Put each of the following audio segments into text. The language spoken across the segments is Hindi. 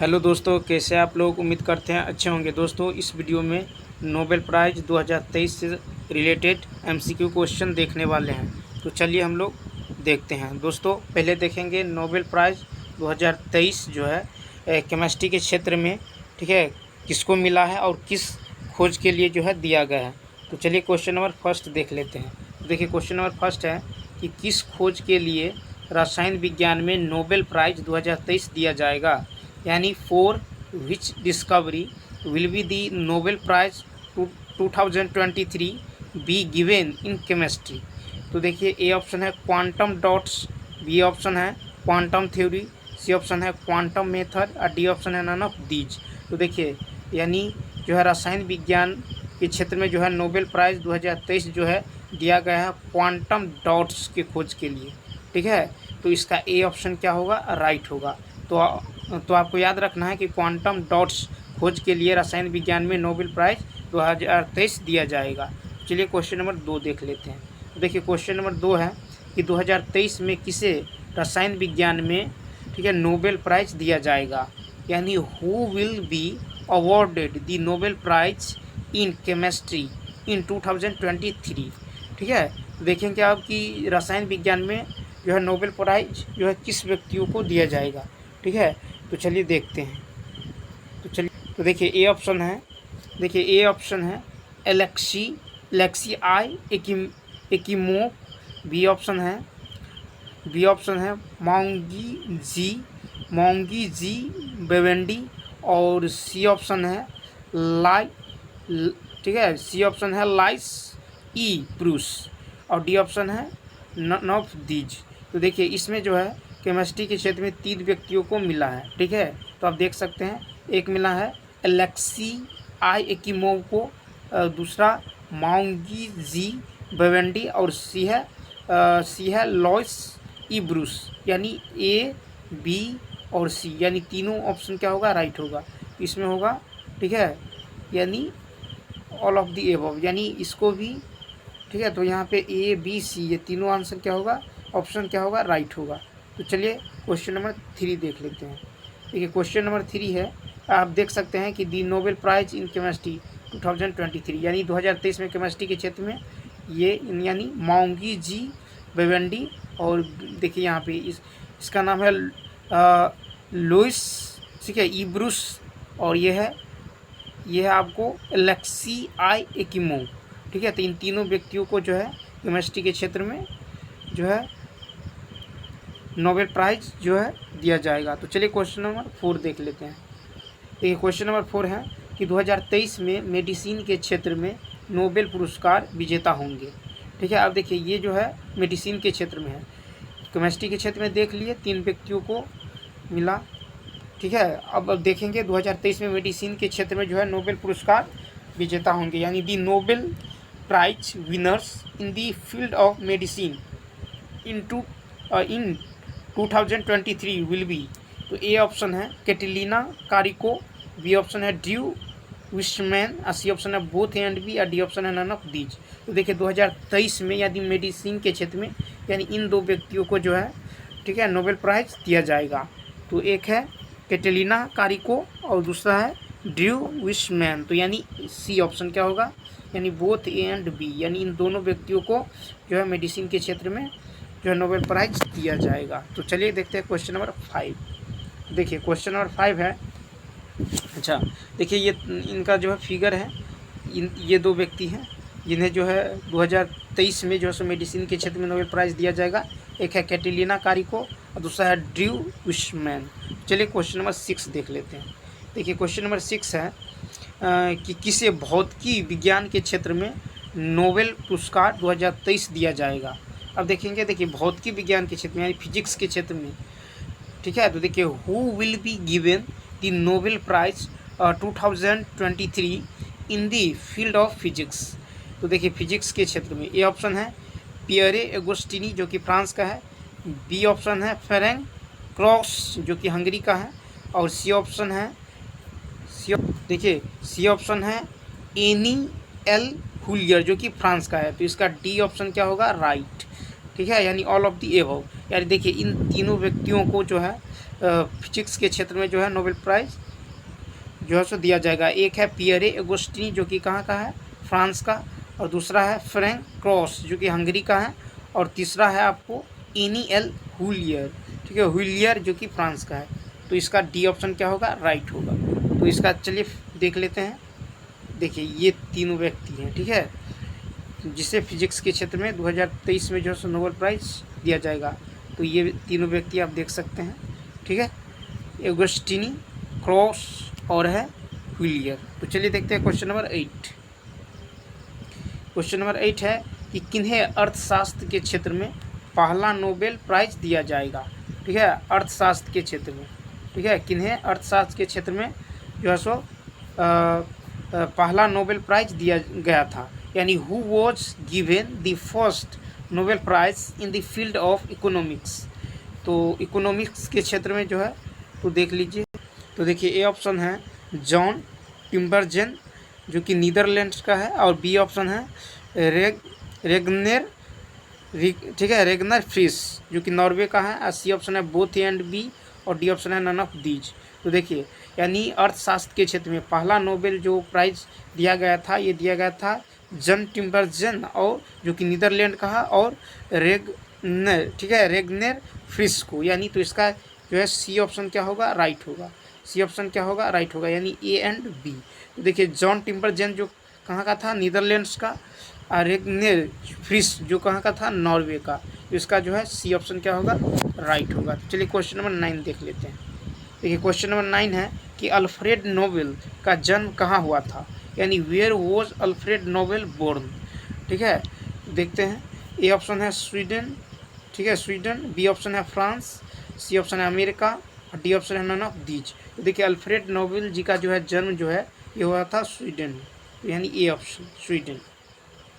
हेलो दोस्तों, कैसे आप लोग? उम्मीद करते हैं अच्छे होंगे। दोस्तों, इस वीडियो में नोबेल प्राइज़ 2023 से रिलेटेड एमसीक्यू क्वेश्चन देखने वाले हैं। तो चलिए हम लोग देखते हैं। दोस्तों, पहले देखेंगे नोबेल प्राइज़ 2023 जो है केमिस्ट्री के क्षेत्र में, ठीक है, किसको मिला है और किस खोज के लिए जो है दिया गया है। तो चलिए क्वेश्चन नंबर फर्स्ट देख लेते हैं। तो देखिए क्वेश्चन नंबर फर्स्ट है कि किस खोज के लिए रसायन विज्ञान में नोबेल प्राइज़ 2023 दिया जाएगा, यानी for which discovery will be the Nobel prize 2023 be given in chemistry. तो देखिए ए ऑप्शन है क्वांटम डॉट्स, बी ऑप्शन है क्वांटम थ्योरी, सी ऑप्शन है क्वांटम मेथड और डी ऑप्शन है नन ऑफ दीज। तो देखिए यानी जो है रसायन विज्ञान के क्षेत्र में जो है नोबेल प्राइज़ 2023 जो है दिया गया है क्वांटम डॉट्स के खोज के लिए, ठीक है। तो इसका ए ऑप्शन क्या होगा? राइट होगा। तो आपको याद रखना है कि क्वांटम डॉट्स खोज के लिए रसायन विज्ञान में नोबेल प्राइज़ 2023 दिया जाएगा। चलिए क्वेश्चन नंबर 2 देख लेते हैं। तो देखिए क्वेश्चन नंबर 2 है कि 2023 में किसे रसायन विज्ञान में, ठीक है, नोबेल प्राइज़ दिया जाएगा, यानी who will be awarded the Nobel prize in chemistry in 2023, ठीक है। तो देखेंगे आप कि रसायन विज्ञान में जो है नोबेल प्राइज जो है किस व्यक्तियों को दिया जाएगा, ठीक है। तो चलिए देखते हैं। तो देखिए ए ऑप्शन है, देखिए ए ऑप्शन है एलेक्सी आई एकिमोव, बी ऑप्शन है मोंगी जी बेवेंडी, और सी ऑप्शन है ठीक है, सी ऑप्शन है लाइस ई ब्रूस, और डी ऑप्शन है नन ऑफ दीज। तो देखिए इसमें जो है केमिस्ट्री के क्षेत्र में 3 व्यक्तियों को मिला है, ठीक है। तो आप देख सकते हैं एक मिला है एलेक्सी आई एकिमोव को, दूसरा मोंगी जी बेवेंडी, और सी है लॉइस ई ब्रूस, यानी ए बी और सी, यानी तीनों ऑप्शन क्या होगा? राइट होगा। इसमें होगा, ठीक है, यानी ऑल ऑफ द एबव, यानी इसको भी, ठीक है। तो यहाँ पे ए बी सी ये तीनों आंसर क्या होगा? ऑप्शन क्या होगा? राइट होगा। तो चलिए क्वेश्चन नंबर 3 देख लेते हैं। देखिए क्वेश्चन नंबर 3 है, आप देख सकते हैं कि दी नोबेल प्राइज इन केमिस्ट्री 2023, यानी 2023 में केमिस्ट्री के क्षेत्र में ये यानी मोंगी जी बेवेंडी, और देखिए यहाँ पे इसका नाम है लुइस, ठीक है, ई ब्रूस, और ये है आपको एलेक्सी आई एकिमोव, ठीक है। तो इन तीनों व्यक्तियों को जो है केमिस्ट्री के क्षेत्र में जो है नोबेल प्राइज़ जो है दिया जाएगा। तो चलिए क्वेश्चन नंबर 4 देख लेते हैं। देखिए क्वेश्चन नंबर 4 है कि 2023 में मेडिसिन के क्षेत्र में नोबेल पुरस्कार विजेता होंगे, ठीक है। अब देखिए ये जो है मेडिसिन के क्षेत्र में है, केमिस्ट्री के क्षेत्र में देख लिए 3 व्यक्तियों को मिला, ठीक है। अब देखेंगे 2023 में मेडिसिन के क्षेत्र में जो है नोबेल पुरस्कार विजेता होंगे, यानी the Nobel prize winners in the field of medicine in 2023 will be. तो ए ऑप्शन है कैटिलिना कारिको, बी ऑप्शन है ड्रू विशमैन, सी ऑप्शन है बोथ ए एंड बी, और डी ऑप्शन है नन ऑफ दीज। तो देखिए 2023 में यदि मेडिसिन के क्षेत्र में यानी इन 2 व्यक्तियों को जो है, ठीक है, नोबेल प्राइज़ दिया जाएगा। तो एक है कैटिलिना कारिको और दूसरा है ड्रू विशमैन। तो यानी सी ऑप्शन क्या होगा? यानी बोथ ए एंड बी, यानी इन दोनों व्यक्तियों को जो है मेडिसिन के क्षेत्र में जो है नोबेल प्राइज़ दिया जाएगा। तो चलिए देखते हैं क्वेश्चन नंबर 5। देखिए क्वेश्चन नंबर 5 है, अच्छा देखिए ये इनका जो है फिगर है, ये 2 व्यक्ति हैं जिन्हें जो है 2023 में जो है मेडिसिन के क्षेत्र में नोबेल प्राइज़ दिया जाएगा। एक है कैटिलिना कारिको और दूसरा है ड्रू विशमैन। चलिए क्वेश्चन नंबर 6 देख लेते हैं। देखिए क्वेश्चन नंबर 6 है कि किसे भौतिकी विज्ञान के क्षेत्र में नोबेल पुरस्कार 2023 दिया जाएगा। अब देखेंगे, देखिए भौतिकी विज्ञान के क्षेत्र में यानी फिजिक्स के क्षेत्र में, ठीक है। तो देखिए who will be given the Nobel prize 2023 in the field of physics. तो देखिए फिजिक्स के क्षेत्र में ए ऑप्शन है पियरे एगोस्टिनी जो कि फ्रांस का है, बी ऑप्शन है फेरेंग क्रॉस जो कि हंगरी का है, और सी ऑप्शन है सी ऑप्शन है एनी एल हुलियर जो कि फ्रांस का है। तो इसका डी ऑप्शन क्या होगा? राइट, ठीक है, यानी ऑल ऑफ द एबव। यानी देखिए इन तीनों व्यक्तियों को जो है फिजिक्स के क्षेत्र में जो है नोबेल प्राइज़ जो है सो दिया जाएगा। एक है पियरे एगोस्टिनी जो कि कहाँ का है, फ्रांस का, और दूसरा है फ्रैंक क्रॉस जो कि हंगरी का है, और तीसरा है आपको एनी एल हुलियर, ठीक है, हुलियर जो कि फ्रांस का है। तो इसका डी ऑप्शन क्या होगा, राइट होगा। तो इसका चलिए देख लेते हैं। देखिए ये तीनों व्यक्ति हैं, ठीक है, जिसे फिजिक्स के क्षेत्र में 2023 में जो है नोबेल प्राइज़ दिया जाएगा। तो ये तीनों व्यक्ति आप देख सकते हैं, ठीक है, एगोस्टिनी, क्रॉस और है हुलियर। तो चलिए देखते हैं क्वेश्चन नंबर 8। क्वेश्चन नंबर 8 है कि किन्हें अर्थशास्त्र के क्षेत्र में पहला नोबेल प्राइज़ दिया जाएगा, ठीक है, अर्थशास्त्र के क्षेत्र में, ठीक है, किन्हें अर्थशास्त्र के क्षेत्र में जो है सो पहला नोबेल प्राइज़ दिया गया था, यानी who was given the first Nobel prize in the field of economics. तो इकोनॉमिक्स के क्षेत्र में जो है तो देख लीजिए। तो देखिए ए ऑप्शन है जॉन टिम्बरजेन जो कि नीदरलैंड्स का है, और बी ऑप्शन है रेगनर, ठीक है, रेगनर फ्रिस जो कि नॉर्वे का है, और सी ऑप्शन है बोथ ए एंड बी, और डी ऑप्शन है नन ऑफ दीज। तो देखिए यानी अर्थशास्त्र के क्षेत्र में पहला नोबेल जो प्राइज़ दिया गया था, ये दिया गया था जॉन टिम्बरजेन और जो कि नीदरलैंड का है, और रेगनर, ठीक है, रेगनर फ्रिस को, यानी तो इसका जो है सी ऑप्शन क्या होगा, राइट होगा। सी ऑप्शन क्या होगा, राइट होगा, यानी ए एंड बी। तो देखिए जॉन टिम्बरजेन जो कहाँ का था, नीदरलैंड्स का, और रेगनर फ्रिस जो कहाँ का था, नॉर्वे का। तो इसका जो है सी ऑप्शन क्या होगा, राइट होगा। तो चलिए क्वेश्चन नंबर 9 देख लेते हैं। देखिए क्वेश्चन नंबर 9 है कि अल्फ्रेड नोबेल का जन्म कहाँ हुआ था, यानी where was Alfred Nobel born, ठीक है। देखते हैं, ए ऑप्शन है स्वीडन, ठीक है, स्वीडन, बी ऑप्शन है फ्रांस, सी ऑप्शन है अमेरिका, और डी ऑप्शन है नन ऑफ दीज। तो देखिए अल्फ्रेड नोबेल जी का जो है जन्म जो है ये हुआ था स्वीडन में, तो यानी ए ऑप्शन स्वीडन,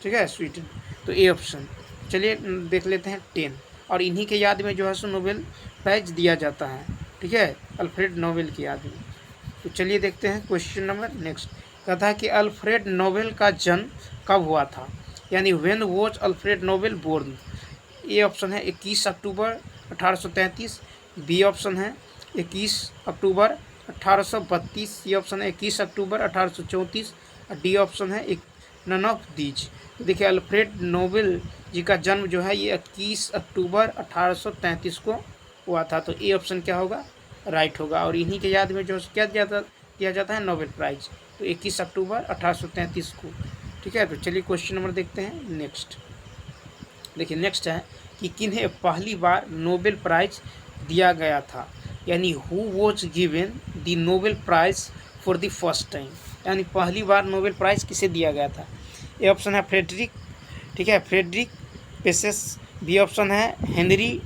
ठीक है, स्वीडन। तो ए ऑप्शन। चलिए देख लेते हैं 10, और इन्हीं के याद में जो है सो नोबेल प्राइज दिया जाता है, ठीक है, अल्फ्रेड नोबेल की याद में। तो चलिए देखते हैं क्वेश्चन नंबर नेक्स्ट। कहता है कि अल्फ्रेड नोबेल का जन्म कब हुआ था, यानी when was Alfred Nobel born. A option है 21 अक्टूबर 1833, बी ऑप्शन है 21 अक्टूबर 1832, सी ऑप्शन है 21 अक्टूबर 1834, और डी ऑप्शन है नन ऑफ दीज। तो देखिए अल्फ्रेड नोबेल जी का जन्म जो है ये 21 अक्टूबर 1833 को हुआ था। तो ए ऑप्शन क्या होगा, राइट होगा, और इन्हीं के याद में जो क्या दिया जाता है नोबेल प्राइज, तो 21 अक्टूबर 1833 को, ठीक है। तो चलिए क्वेश्चन नंबर देखते हैं नेक्स्ट। देखिए नेक्स्ट है कि किन्हें पहली बार नोबेल प्राइज़ दिया गया था, यानी who was given the Nobel prize for the first time, यानी पहली बार नोबेल प्राइज़ किसे दिया गया था। ए ऑप्शन है फ्रेडरिक, ठीक है, फ्रेडरिक पेसेस, बी ऑप्शन है हेनरी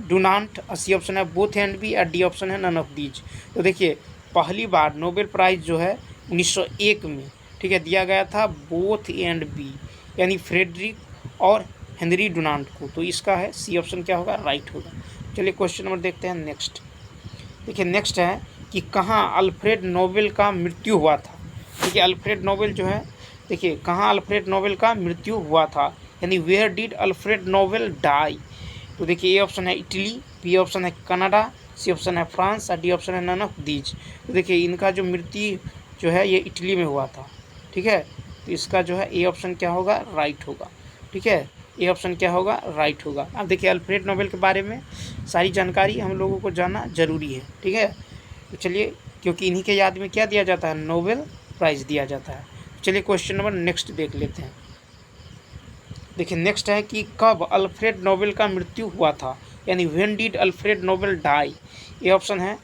डुनांट, और सी ऑप्शन है बोथ एंड बी, और डी ऑप्शन है नन ऑफ दीज। तो देखिए पहली बार नोबेल प्राइज़ जो है 1901 में, ठीक है, दिया गया था बोथ एंड बी, यानी फ्रेडरिक और हेनरी डुनांट को। तो इसका है सी ऑप्शन क्या होगा, राइट होगा। चलिए क्वेश्चन नंबर देखते हैं नेक्स्ट। देखिए नेक्स्ट है कि कहाँ अल्फ्रेड नोबेल का मृत्यु हुआ था। देखिए अल्फ्रेड नोबेल जो है, देखिए कहाँ अल्फ्रेड नोबेल का मृत्यु हुआ था, यानी where did Alfred Nobel die. तो देखिए ए ऑप्शन है इटली, बी ऑप्शन है कनाडा, सी ऑप्शन है फ्रांस, और डी ऑप्शन है नन ऑफ दीज। तो देखिए इनका जो मृत्यु जो है ये इटली में हुआ था, ठीक है। तो इसका जो है ए ऑप्शन क्या होगा, राइट होगा, ठीक है, ए ऑप्शन क्या होगा, राइट होगा। अब देखिए अल्फ्रेड नोबेल के बारे में सारी जानकारी हम लोगों को जानना जरूरी है, ठीक है। तो चलिए क्योंकि इन्हीं के याद में क्या दिया जाता है, नोबेल प्राइज़ दिया जाता है। चलिए क्वेश्चन नंबर नेक्स्ट देख लेते हैं। देखिए नेक्स्ट है कि कब अल्फ्रेड नोबेल का मृत्यु हुआ था, यानी when did Alfred Nobel die. A option है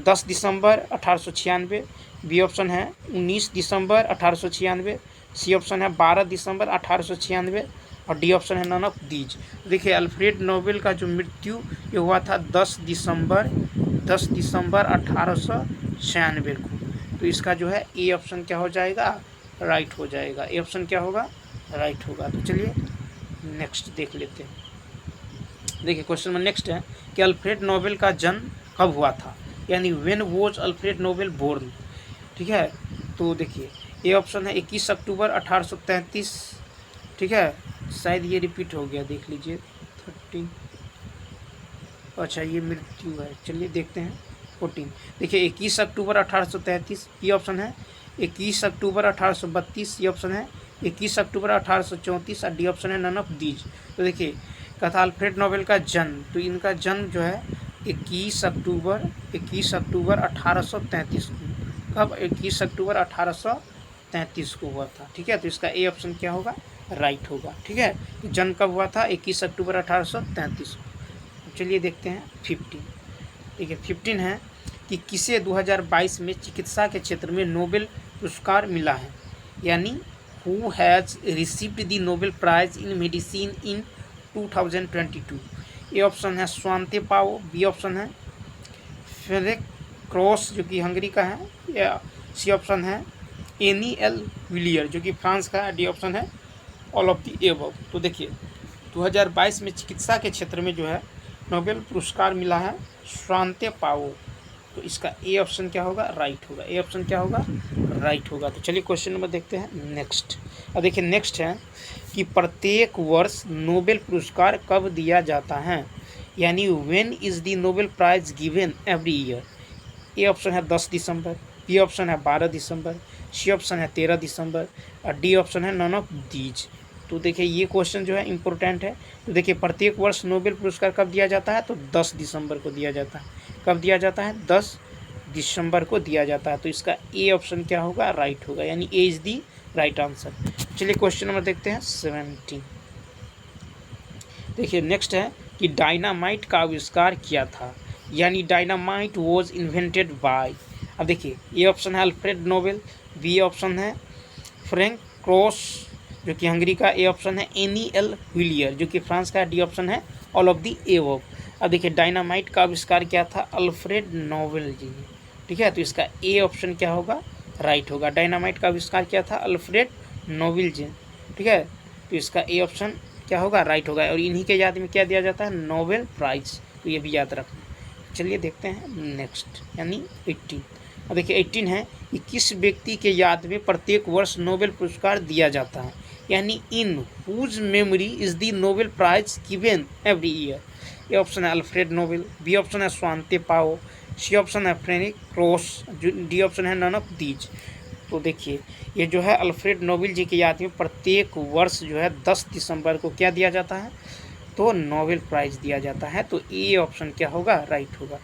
10 दिसंबर 1896, बी ऑप्शन है 19 दिसंबर 1896, सी ऑप्शन है 12 दिसंबर 1896, और डी ऑप्शन है नन ऑफ दीज। देखिए अल्फ्रेड नोबेल का जो मृत्यु ये हुआ था 10 दिसंबर 1896 को। तो इसका जो है ए ऑप्शन क्या हो जाएगा, राइट हो जाएगा। ए ऑप्शन क्या होगा, राइट होगा। तो चलिए नेक्स्ट देख लेते हैं। देखिए क्वेश्चन में नेक्स्ट है कि अल्फ्रेड नोबेल का जन्म कब हुआ था, यानी when was Alfred Nobel born, ठीक है। तो देखिए ए ऑप्शन है 21 अक्टूबर 1833, ठीक है, शायद ये रिपीट हो गया, देख लीजिए 30, अच्छा ये मृत्यु है, चलिए देखते हैं 14। देखिए 21 अक्टूबर 1833 ये ऑप्शन है, 21 अक्टूबर 1832 ये ऑप्शन है, 21 अक्टूबर 1834 और डी ऑप्शन है नन ऑफ दीज। तो देखिए कथा अल्फ्रेड नोबेल का जन्म, तो इनका जन्म जो है 21 अक्टूबर 1833 को, कब 21 अक्टूबर 1833 को हुआ था। ठीक है, तो इसका ए ऑप्शन क्या होगा, राइट होगा। ठीक है, तो जन्म कब हुआ था, 21 अक्टूबर 1833 को। चलिए देखते हैं 15। ठीक है, 15 है कि किसे 2022 में चिकित्सा के क्षेत्र में नोबेल पुरस्कार मिला है, यानी who has received the Nobel prize in medicine in 2022। A option है स्वांते पाओ, बी ऑप्शन है फेरेक क्रॉस जो कि हंगरी का है, या सी ऑप्शन है एनी एल विलियर जो कि फ्रांस का है, डी ऑप्शन है ऑल ऑफ द एबव। तो देखिए 2022 में चिकित्सा के क्षेत्र में जो है नोबेल पुरस्कार मिला है स्वांते पाओ, तो इसका ए ऑप्शन क्या होगा, राइट होगा। ए ऑप्शन क्या होगा, राइट होगा। तो चलिए क्वेश्चन नंबर देखते हैं नेक्स्ट। अब देखिए नेक्स्ट है कि प्रत्येक वर्ष नोबेल पुरस्कार कब दिया जाता है, यानी when is the Nobel prize given every year. A option है 10 दिसंबर, बी ऑप्शन है 12 दिसंबर, सी ऑप्शन है 13 दिसंबर और डी ऑप्शन है नन ऑफ दीज। तो देखिए ये क्वेश्चन जो है इम्पोर्टेंट है। तो देखिए प्रत्येक वर्ष नोबेल पुरस्कार कब दिया जाता है, तो 10 दिसंबर को दिया जाता है। कब दिया जाता है, 10 दिसंबर को दिया जाता है। तो इसका ए ऑप्शन क्या होगा, राइट होगा, यानी A is the right answer. चलिए क्वेश्चन नंबर देखते हैं 17। देखिए नेक्स्ट है कि डायनामाइट का आविष्कार किया था, यानी डायनामाइट वॉज इन्वेंटेड बाय। अब देखिए ए ऑप्शन है अल्फ्रेड नोबेल, बी ऑप्शन है फ्रैंक क्रॉस जो कि हंगरी का, ए ऑप्शन है एनी एल विलियर जो कि फ्रांस का, डी ऑप्शन है ऑल ऑफ दी एबव। अब देखिए डायनामाइट का आविष्कार किया था अल्फ्रेड नोबेल जी ने। ठीक है, तो इसका ए ऑप्शन क्या होगा, राइट होगा। डायनामाइट का आविष्कार किया था अल्फ्रेड नोबेल जी। ठीक है, तो इसका ए ऑप्शन क्या होगा, राइट होगा। और इन्हीं के याद में क्या दिया जाता है, नोबेल प्राइज, तो ये भी याद रखना। चलिए देखते हैं नेक्स्ट, यानी 18। अब देखिए 18 है कि किस व्यक्ति के याद में प्रत्येक वर्ष नोबेल पुरस्कार दिया जाता है, यानी in whose memory is the Nobel prize given every year. A option है अल्फ्रेड नोबेल, बी ऑप्शन है स्वांते पाओ, सी ऑप्शन है फ्रेडरिक क्रॉस, डी ऑप्शन है नन ऑफ दीज। तो देखिए ये जो है अल्फ्रेड नोबेल जी की याद में प्रत्येक वर्ष जो है 10 दिसंबर को क्या दिया जाता है, तो नोबेल प्राइज दिया जाता है। तो ए ऑप्शन क्या होगा, राइट होगा।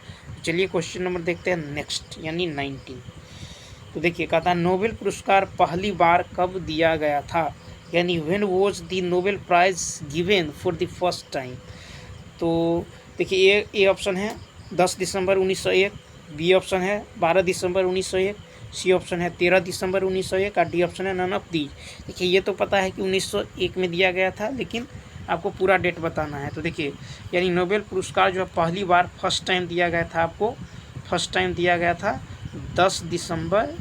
चलिए क्वेश्चन नंबर देखते हैं नेक्स्ट, यानी 19। तो देखिए कहता है नोबेल पुरस्कार पहली बार कब दिया गया था, यानी when was the Nobel prize given for the first time. तो देखिए ए ऑप्शन है 10 दिसंबर 1901, बी ऑप्शन है 12 दिसंबर 1901, सी ऑप्शन है 13 दिसंबर 1901 और डी ऑप्शन है नन ऑफ दीज। देखिए ये तो पता है कि 1901 में दिया गया था, लेकिन आपको पूरा डेट बताना है। तो देखिए यानी नोबेल पुरस्कार जो पहली बार फर्स्ट टाइम दिया गया था, आपको फर्स्ट टाइम दिया गया था 10 दिसंबर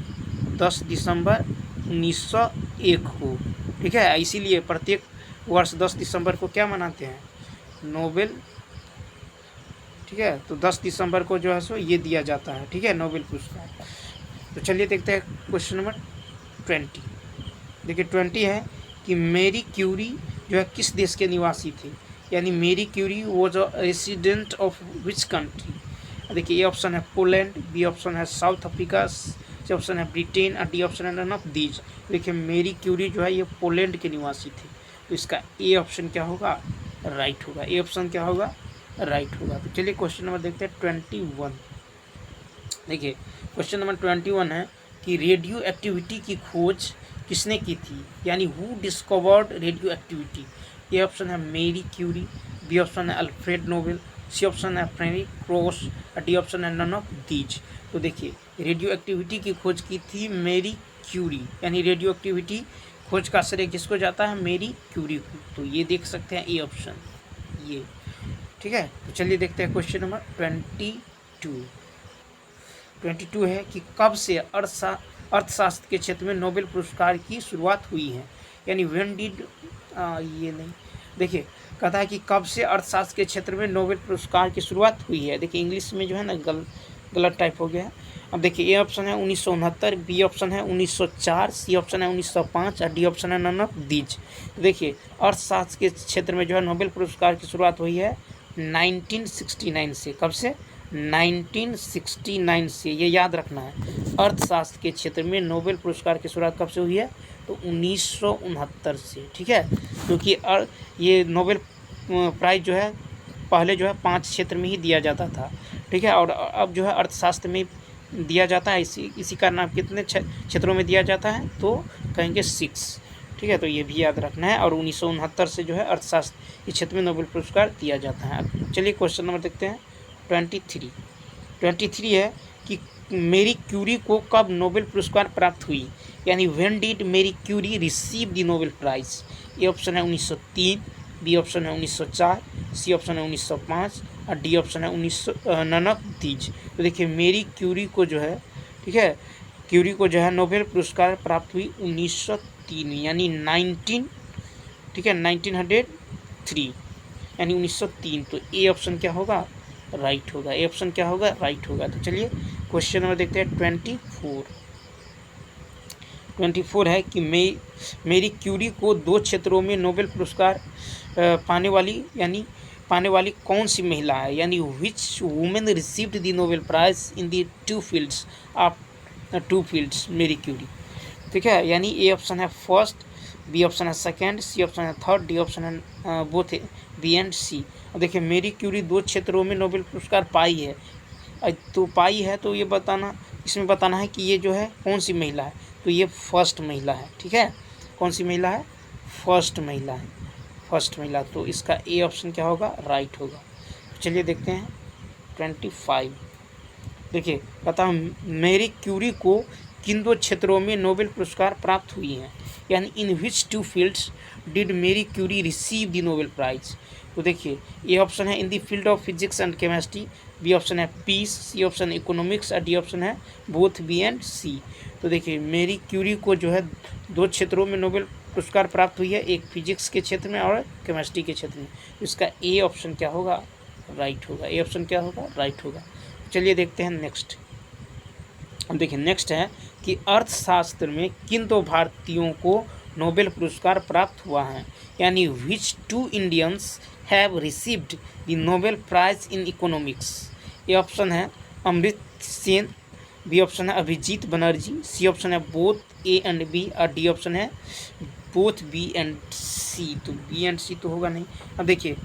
1901 को। ठीक है, इसीलिए प्रत्येक वर्ष 10 दिसंबर को क्या मनाते हैं, नोबेल। ठीक है, तो 10 दिसंबर को जो है सो ये दिया जाता है। ठीक है, नोबेल पुरस्कार। तो चलिए देखते हैं क्वेश्चन नंबर 20। देखिए 20 है कि मैरी क्यूरी जो है किस देश के निवासी थे, यानी Marie Curie was a resident of which country. देखिए ए ऑप्शन है पोलैंड, बी ऑप्शन है साउथ अफ्रीका, सी ऑप्शन है ब्रिटेन और डी ऑप्शन है नन ऑफ दीज। देखिए मैरी क्यूरी जो है ये पोलैंड के निवासी थे, तो इसका ए ऑप्शन क्या होगा, राइट होगा। ए ऑप्शन क्या होगा, राइट होगा। तो चलिए क्वेश्चन नंबर देखते हैं 21। देखिए क्वेश्चन नंबर 21 है कि रेडियो एक्टिविटी की खोज किसने की थी, यानी who discovered radio activity. A option है मैरी क्यूरी, बी ऑप्शन है अल्फ्रेड नोबेल, सी ऑप्शन है फ्रेडरिक क्रॉस और डी ऑप्शन है नन ऑफ दीज। तो देखिए रेडियो एक्टिविटी की खोज की थी मैरी क्यूरी, यानी रेडियो एक्टिविटी खोज का श्रेय किसको जाता है, मैरी क्यूरी को। तो ये देख सकते हैं ए ऑप्शन ये। ठीक है, तो चलिए देखते हैं क्वेश्चन नंबर 22 है कि कब से अर्थशास्त्र के क्षेत्र में नोबेल पुरस्कार की शुरुआत हुई है, यानी व्हेन डिड ये नहीं। देखिए कहता है कि कब से अर्थशास्त्र के क्षेत्र में नोबेल पुरस्कार की शुरुआत हुई है। देखिए इंग्लिश में जो है ना गलत टाइप हो गया है। अब देखिए ए ऑप्शन है 1969, बी ऑप्शन है 1904, सी ऑप्शन है 1905 और डी ऑप्शन है नन ऑफ दीज। देखिए अर्थशास्त्र के क्षेत्र में जो है नोबेल पुरस्कार की शुरुआत हुई है 1969 से। कब से? 1969 से, ये याद रखना है। अर्थशास्त्र के क्षेत्र में नोबेल पुरस्कार की शुरुआत कब से हुई है? तो 1969 से, ठीक है। क्योंकि ये नोबेल प्राइज़ जो है पहले जो है 5 क्षेत्र में ही दिया जाता था, ठीक है, और अब जो है अर्थशास्त्र में दिया जाता है। इसी का नाम कितने क्षेत्रों में दिया जाता है? तो कहेंगे 6, ठीक है। तो ये भी याद रखना है। और 1969 से जो है अर्थशास्त्र इस क्षेत्र में नोबेल पुरस्कार दिया जाता है। चलिए क्वेश्चन नंबर देखते हैं 23 है कि मेरी क्यूरी को कब नोबेल पुरस्कार प्राप्त हुई, यानी when did Marie Curie receive the Nobel prize. A option है 1903, बी ऑप्शन है 1904, सी ऑप्शन है 1905 और डी ऑप्शन है 1929। तो देखिए मेरी क्यूरी को जो है, ठीक है, क्यूरी को जो है नोबेल पुरस्कार प्राप्त हुई 1903 यानी 19, ठीक है, 1903 यानी 1903। तो ए ऑप्शन क्या होगा? राइट होगा। ए ऑप्शन क्या होगा? राइट होगा। तो चलिए क्वेश्चन नंबर देखते हैं 24 है कि मेरी क्यूरी को 2 क्षेत्रों में नोबेल पुरस्कार पाने वाली कौन सी महिला है, यानी which women received the Nobel prize in the 2 fields Marie Curie, ठीक है। यानी ए ऑप्शन है फर्स्ट, बी ऑप्शन है सेकंड, सी ऑप्शन है थर्ड, डी ऑप्शन है बोथ बी एंड सी। और देखिए मेरी क्यूरी 2 क्षेत्रों में नोबेल पुरस्कार पाई है, तो पाई है तो ये इसमें बताना है कि ये जो है कौन सी महिला है। तो ये फर्स्ट महिला है, ठीक है। कौन सी महिला है? फर्स्ट महिला है, फर्स्ट महिला। तो इसका ए ऑप्शन क्या होगा? राइट होगा। चलिए देखते हैं 25। देखिए कहता हूँ मेरी क्यूरी को किन 2 क्षेत्रों में नोबेल पुरस्कार प्राप्त हुई हैं, यानी in which 2 fields did Marie Curie receive the Nobel prize. तो देखिए ए ऑप्शन है in the field of physics and chemistry, B option है पीस, सी ऑप्शन है इकोनॉमिक्स और डी ऑप्शन है बोथ बी एंड सी। तो देखिए मेरी क्यूरी को जो है 2 क्षेत्रों में नोबेल पुरस्कार प्राप्त हुई है, एक फिजिक्स के क्षेत्र में और केमिस्ट्री के क्षेत्र में। तो इसका ए ऑप्शन क्या होगा? राइट होगा। ए ऑप्शन क्या होगा? राइट होगा। चलिए देखते हैं नेक्स्ट। अब देखिए नेक्स्ट है कि अर्थशास्त्र में किन 2 भारतीयों को नोबेल पुरस्कार प्राप्त हुआ है, यानी which 2 Indians have received the Nobel prize in economics. A option है अमृत सेन, बी ऑप्शन है अभिजीत बनर्जी, सी ऑप्शन है बोथ ए एंड बी और डी ऑप्शन है बोथ बी एंड सी। तो बी एंड सी तो होगा नहीं। अब देखिए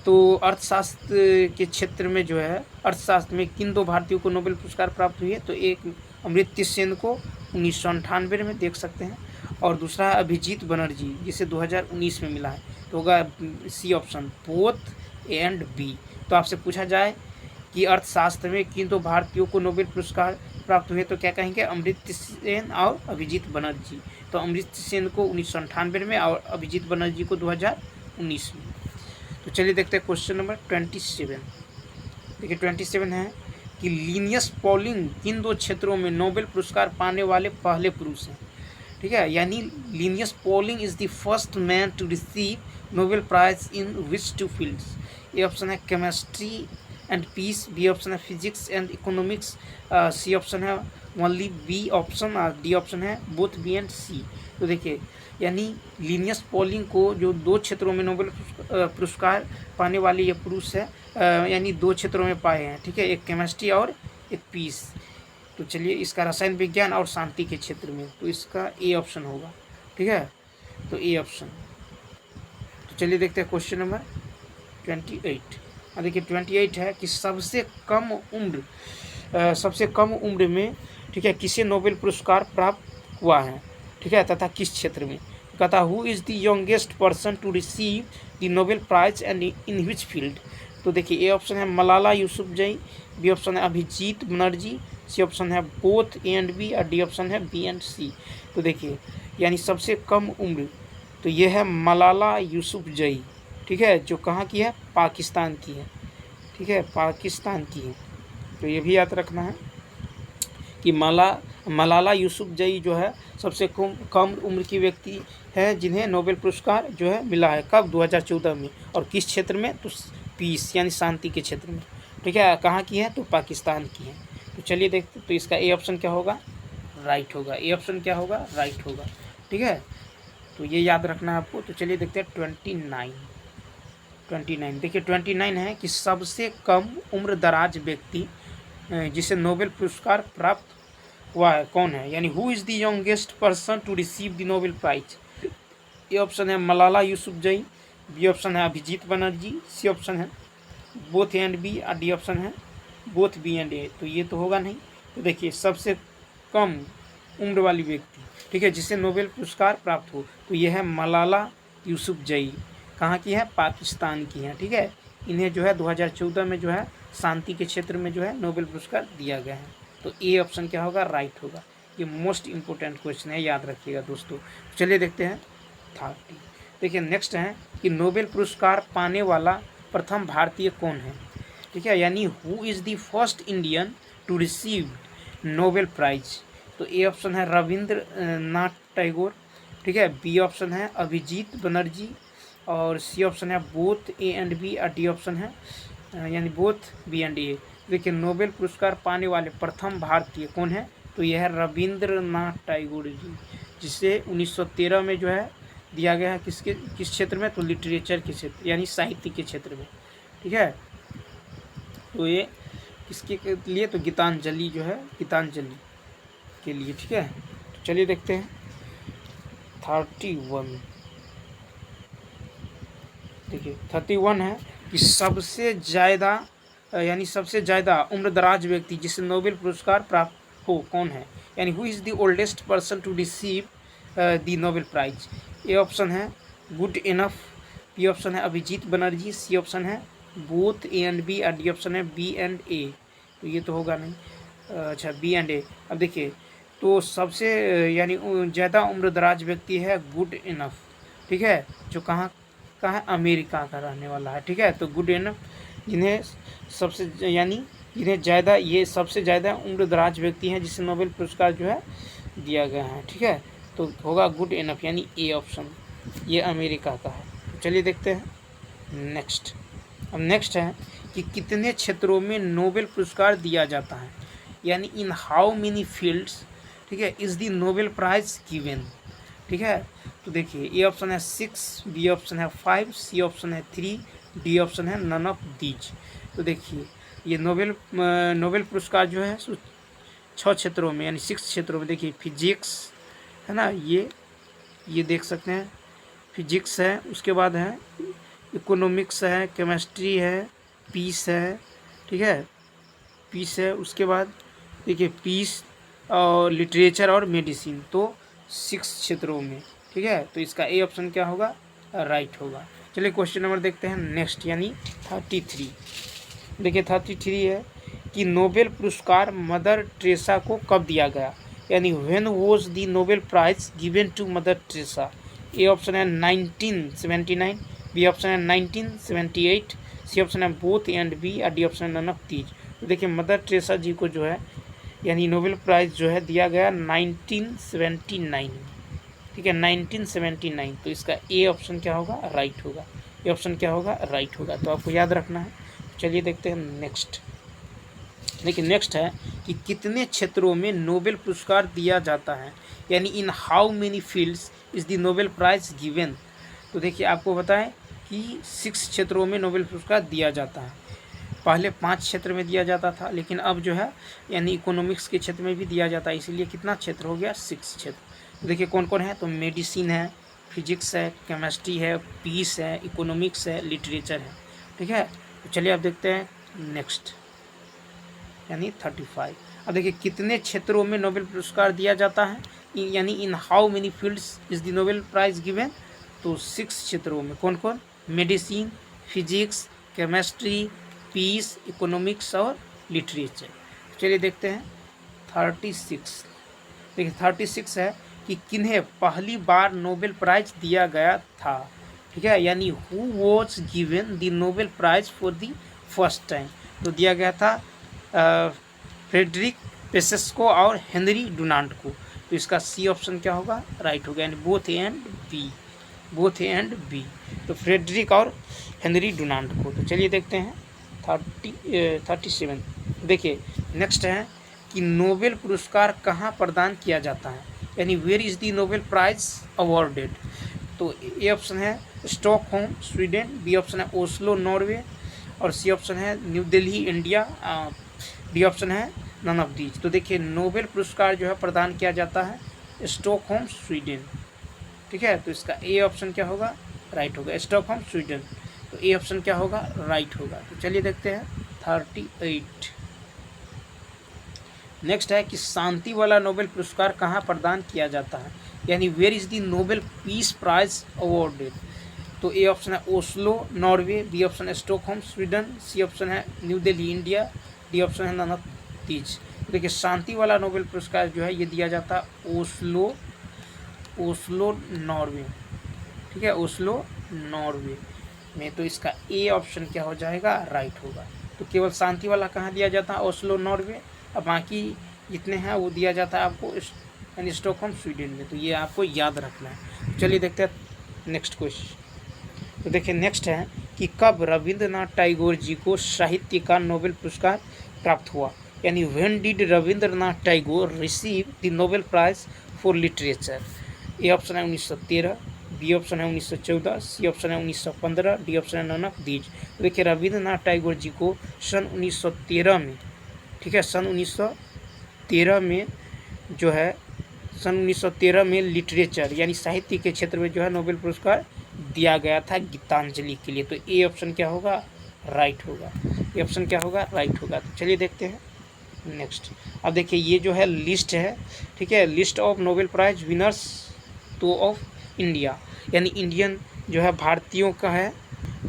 तो अर्थशास्त्र के क्षेत्र में जो है अर्थशास्त्र में किन 2 भारतीयों को नोबेल पुरस्कार प्राप्त हुई है, तो एक अमृत सेन को 1998 में देख सकते हैं और दूसरा है अभिजीत बनर्जी जिसे 2019 में मिला है। तो होगा C option both A and B. तो आपसे पूछा जाए कि अर्थशास्त्र में किन 2 भारतीयों को नोबेल पुरस्कार प्राप्त हुए, तो क्या कहेंगे? अमृत सेन और अभिजीत बनर्जी। तो अमृत सेन को 1998 में और अभिजीत बनर्जी को 2019 में। तो चलिए देखते हैं क्वेश्चन नंबर 27। देखिए 27 है कि लिनियस पॉलिंग किन 2 क्षेत्रों में नोबेल पुरस्कार पाने वाले पहले पुरुष हैं, ठीक है। यानी Linus Pauling is the first man to receive Nobel prize in which 2 fields. A option है chemistry and peace, B option है physics and economics, C option है ओनली बी ऑप्शन और डी ऑप्शन है बोथ बी एंड सी। तो देखिए यानी लिनियस पॉलिंग को जो 2 क्षेत्रों में नोबेल पुरस्कार पाने वाले ये पुरुष है, यानी 2 क्षेत्रों में पाए हैं, ठीक है, एक केमिस्ट्री और एक पीस। तो चलिए इसका रसायन विज्ञान और शांति के क्षेत्र में, तो इसका ए ऑप्शन होगा, ठीक है। तो ए ऑप्शन। तो चलिए देखते हैं क्वेश्चन नंबर 28। देखिए 28 है कि सबसे कम उम्र में, ठीक है, किसे नोबेल पुरस्कार प्राप्त हुआ है, ठीक है, तथा किस क्षेत्र में। कहता who is the youngest person to receive the Nobel prize and in which field. तो देखिए ए ऑप्शन है मलाला यूसुफजई, बी ऑप्शन है अभिजीत बनर्जी, सी ऑप्शन है बोथ ए एंड बी और डी ऑप्शन है बी एंड सी। तो देखिए यानी सबसे कम उम्र तो ये है मलाला यूसुफजई, ठीक है, जो कहाँ की है? पाकिस्तान की है, ठीक है, पाकिस्तान की है। तो ये भी याद रखना है कि मलाला यूसुफजई जो है सबसे कम उम्र की व्यक्ति है जिन्हें नोबेल पुरस्कार जो है मिला है। कब? 2014 में। और किस क्षेत्र में? तो पीस यानी शांति के क्षेत्र में, ठीक है। कहाँ की है? तो पाकिस्तान की है। तो चलिए देखते, तो इसका ए ऑप्शन क्या होगा? राइट होगा। ए ऑप्शन क्या होगा? राइट होगा, ठीक है। तो ये याद रखना है आपको। तो चलिए देखते हैं 29। 29। देखिए 29 है कि सबसे कम उम्र दराज व्यक्ति जिसे नोबेल पुरस्कार प्राप्त हुआ है कौन है, यानी who is the youngest person to receive the Nobel prize. A option है मलाला यूसुफजई, बी ऑप्शन है अभिजीत बनर्जी, सी ऑप्शन है बोथ ए एंड बी, और डी ऑप्शन है बोथ बी एंड ए। तो ये तो होगा नहीं। तो देखिए सबसे कम उम्र वाली व्यक्ति, ठीक है, जिसे नोबेल पुरस्कार प्राप्त हो, तो ये है मलाला यूसुफजई। कहाँ की है, पाकिस्तान की है, ठीक है। इन्हें जो है 2014 में जो है शांति के क्षेत्र में जो है नोबेल पुरस्कार दिया गया है। तो ए ऑप्शन क्या होगा, राइट होगा। ये मोस्ट इम्पोर्टेंट क्वेश्चन है, याद रखिएगा दोस्तों। चलिए देखते हैं 30। देखिए नेक्स्ट है कि नोबेल पुरस्कार पाने वाला प्रथम भारतीय कौन है, ठीक है, यानी who is the first Indian to receive Nobel prize. तो ए ऑप्शन है रविंद्र नाथ टैगोर, ठीक है, बी ऑप्शन है अभिजीत बनर्जी, और सी ऑप्शन है बोथ ए एंड बी, और डी ऑप्शन है यानी बोथ बी एंड ए। देखिए नोबेल पुरस्कार पाने वाले प्रथम भारतीय कौन है, तो यह है रविंद्रनाथ टैगोर जी, जिसे 1913 में जो है दिया गया है किस क्षेत्र में, तो लिटरेचर के क्षेत्र यानी साहित्य के क्षेत्र में, ठीक है। तो ये किसके लिए, तो गीतांजलि जो है, गीतांजलि के लिए, ठीक है। तो चलिए देखते हैं 31। देखिए 31 है कि सबसे ज़्यादा यानी सबसे ज़्यादा उम्रदराज व्यक्ति जिसे नोबेल पुरस्कार प्राप्त हो कौन है, यानी who is the oldest person to receive the Nobel prize. A option है गुड इनफ, बी ऑप्शन है अभिजीत बनर्जी, सी ऑप्शन है बोथ ए एंड बी, और डी ऑप्शन है बी एंड ए। तो ये तो होगा नहीं, अच्छा बी एंड ए। अब देखिए तो सबसे यानी ज़्यादा उम्रदराज व्यक्ति है गुड इनफ, ठीक है, जो कहाँ का है, अमेरिका का रहने वाला है, ठीक है। तो गुड इनफ जिन्हें सबसे यानी जिन्हें ज़्यादा, ये सबसे ज़्यादा उम्रदराज व्यक्ति हैं जिसे नोबेल पुरस्कार जो है दिया गया है, ठीक है। तो होगा गुड इनफ यानी ए ऑप्शन, ये अमेरिका का है। तो चलिए देखते हैं नेक्स्ट। अब नेक्स्ट है कि कितने क्षेत्रों में नोबेल पुरस्कार दिया जाता है, यानी इन हाउ मेनी फील्ड्स, ठीक है, is the Nobel prize given, ठीक है। तो देखिए ए ऑप्शन है 6, बी ऑप्शन है 5, सी ऑप्शन है 3, डी ऑप्शन है नन ऑफ दीज। तो देखिए ये नोबेल पुरस्कार जो है 6 क्षेत्रों में यानी 6 क्षेत्रों में, देखिए फिजिक्स है ना, ये देख सकते हैं, फिजिक्स है, उसके बाद है इकोनॉमिक्स है, केमिस्ट्री है, पीस है, ठीक है, पीस है, उसके बाद देखिए पीस और लिटरेचर और मेडिसिन। तो 6 क्षेत्रों में, ठीक है। तो इसका ए ऑप्शन क्या होगा, राइट होगा। चलिए क्वेश्चन नंबर देखते हैं नेक्स्ट, यानी 33। देखिए 33 है कि नोबेल पुरस्कार मदर टेरेसा को कब दिया गया, यानी when was the Nobel prize given to Mother Teresa. A option है 1979, बी ऑप्शन है 1978, सी ऑप्शन है बोथ एंड बी, और डी ऑप्शन है नन ऑफ दीज। तो देखिए मदर टेरेसा जी को जो है यानी नोबेल प्राइज़ जो है दिया गया 1979, ठीक है, 1979। तो इसका ए ऑप्शन क्या होगा, राइट होगा। ए ऑप्शन क्या होगा, राइट होगा। तो आपको याद रखना है। चलिए देखते हैं नेक्स्ट। देखिए नेक्स्ट है कि कितने क्षेत्रों में नोबेल पुरस्कार दिया जाता है, यानी in how many fields is the Nobel prize given. तो देखिए आपको बताएं कि 6 क्षेत्रों में नोबेल पुरस्कार दिया जाता है। पहले 5 क्षेत्र में दिया जाता था, लेकिन अब जो है यानी इकोनॉमिक्स के क्षेत्र में भी दिया जाता है, इसीलिए कितना क्षेत्र हो गया, 6 क्षेत्र। तो देखिए कौन कौन है, तो मेडिसिन है, फिजिक्स है, केमिस्ट्री है, पीस है, इकोनॉमिक्स है, लिटरेचर है, ठीक है। तो चलिए अब देखते हैं नेक्स्ट, यानी 35। अब देखिए कितने क्षेत्रों में नोबेल पुरस्कार दिया जाता है, यानी in how many fields is the Nobel prize given. तो 6 क्षेत्रों में, कौन कौन, medicine, physics, chemistry, peace, economics और लिटरेचर। चलिए देखते हैं 36। देखिए 36 है कि किन्हें पहली बार नोबेल प्राइज दिया गया था, ठीक है, यानी who was given the Nobel prize for the first time. तो दिया गया था फ्रेडरिक पेसेस्को और हेनरी डुनांट को। तो इसका सी ऑप्शन क्या होगा, राइट होगा, यानी both A and B, both A and B. तो फ्रेडरिक और हेनरी डुनांट को। तो चलिए देखते हैं 37। देखिए नेक्स्ट है कि नोबेल पुरस्कार कहाँ प्रदान किया जाता है, यानी where is the Nobel prize awarded. तो ए ऑप्शन है स्टॉकहोम स्वीडन, बी ऑप्शन है ओस्लो नॉर्वे, और सी ऑप्शन है new Delhi India, D option है नन ऑफ दीज। तो देखिए नोबेल पुरस्कार जो है प्रदान किया जाता है स्टॉकहोम स्वीडन, ठीक है। तो इसका ए ऑप्शन क्या होगा, राइट होगा, स्टॉकहोम स्वीडन। तो ए ऑप्शन क्या होगा, राइट होगा। तो चलिए देखते हैं 38। नेक्स्ट है कि शांति वाला नोबेल पुरस्कार कहाँ प्रदान किया जाता है, यानी where is the Nobel peace prize awarded. तो ए ऑप्शन है ओस्लो नॉर्वे, बी ऑप्शन है स्टॉकहोम स्वीडन, सी ऑप्शन है new Delhi India, D option है नन ऑफ दीज। देखिए शांति वाला नोबेल पुरस्कार जो है ये दिया जाता है ओस्लो नॉर्वे, ठीक है, ओस्लो नॉर्वे में। तो इसका ए ऑप्शन क्या हो जाएगा, राइट होगा। तो केवल शांति वाला कहाँ दिया जाता है, ओस्लो नॉर्वे, अब बाकी जितने हैं वो दिया जाता है आपको यानी स्टॉकहोम स्वीडन में। तो ये आपको याद रखना है। चलिए देखते हैं नेक्स्ट क्वेश्चन। तो देखिए नेक्स्ट है कि कब रविंद्रनाथ टैगोर जी को साहित्य का नोबेल पुरस्कार प्राप्त हुआ, यानी when did Rabindranath Tagore receive the Nobel prize for literature. A option है 1913, बी ऑप्शन है 1914, सी ऑप्शन है 1915, डी ऑप्शन है नन ऑफ दीज। देखिए रविंद्रनाथ टैगोर जी को सन 1913 में, ठीक है, सन 1913 में जो है सन 1913 में लिटरेचर यानी साहित्य के क्षेत्र में जो है नोबेल पुरस्कार दिया गया था गीतांजलि के लिए। तो ए ऑप्शन क्या होगा, राइट होगा। ए ऑप्शन क्या होगा, राइट होगा। तो चलिए देखते हैं नेक्स्ट। अब देखिए ये जो है लिस्ट है, ठीक है, list of Nobel prize winners तो ऑफ इंडिया, यानी इंडियन जो है भारतीयों का है।